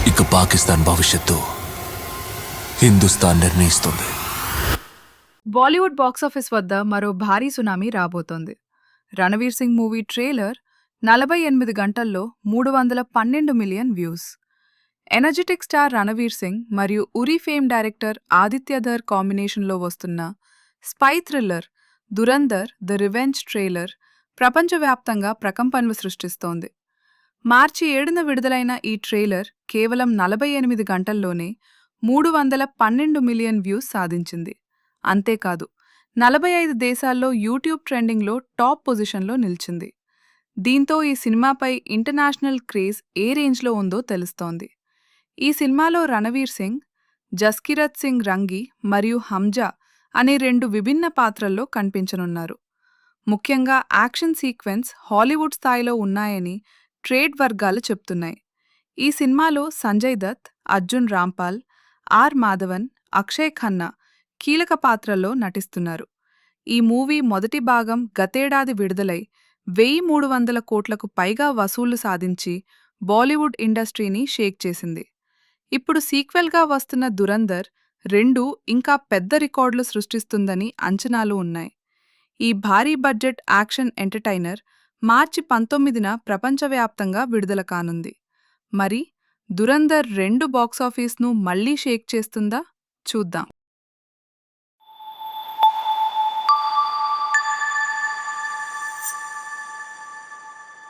ఇక పాకిస్తాన్ భవిష్యత్తు హిందుస్థాన్ నిర్ణయిస్తుంది. బాలీవుడ్ బాక్సాఫీస్ వద్ద మరో భారీ సునామీ రాబోతోంది. రణవీర్ సింగ్ మూవీ ట్రైలర్ 48 గంటల్లో 312 million views. Energetic star Ranveer Singh మరియు ఉరి ఫేమ్ డైరెక్టర్ ఆదిత్య ధర్ కాంబినేషన్లో వస్తున్న spy thriller Dhurandhar the revenge trailer ప్రపంచవ్యాప్తంగా ప్రకంపనలు సృష్టిస్తోంది. మార్చి 7న విడుదలైన ఈ ట్రైలర్ కేవలం 48 గంటల్లోనే 312 మిలియన్ వ్యూస్ సాధించింది. అంతేకాదు 45 దేశాల్లో యూట్యూబ్ ట్రెండింగ్లో టాప్ పొజిషన్లో నిలిచింది. దీంతో ఈ సినిమాపై ఇంటర్నేషనల్ క్రేజ్ ఏ రేంజ్లో ఉందో తెలుస్తోంది. ఈ సినిమాలో రణవీర్ సింగ్, జస్కిరత్ సింగ్ రంగి మరియు హంజా అనే 2 విభిన్న పాత్రల్లో కనిపించనున్నారు. ముఖ్యంగా యాక్షన్ సీక్వెన్స్ హాలీవుడ్ స్థాయిలో ఉన్నాయని ట్రేడ్ వర్గాలు చెప్తున్నాయి. ఈ సినిమాలో సంజయ్ దత్, అర్జున్ రాంపాల్, ఆర్ మాధవన్, అక్షయ్ ఖన్నా కీలక పాత్రల్లో నటిస్తున్నారు. ఈ మూవీ మొదటి భాగం గతేడాది విడుదలై 1300 కోట్లకు పైగా వసూళ్లు సాధించి బాలీవుడ్ ఇండస్ట్రీని షేక్ చేసింది. ఇప్పుడు సీక్వెల్గా వస్తున్న దురంధర్ 2 ఇంకా పెద్ద రికార్డులు సృష్టిస్తుందని అంచనాలు ఉన్నాయి. ఈ భారీ బడ్జెట్ యాక్షన్ ఎంటర్టైనర్ మార్చి 19న ప్రపంచవ్యాప్తంగా విడుదల కానుంది. మరి దురంధర్ 2 బాక్సాఫీస్ను మళ్లీ షేక్ చేస్తుందా? చూద్దాం.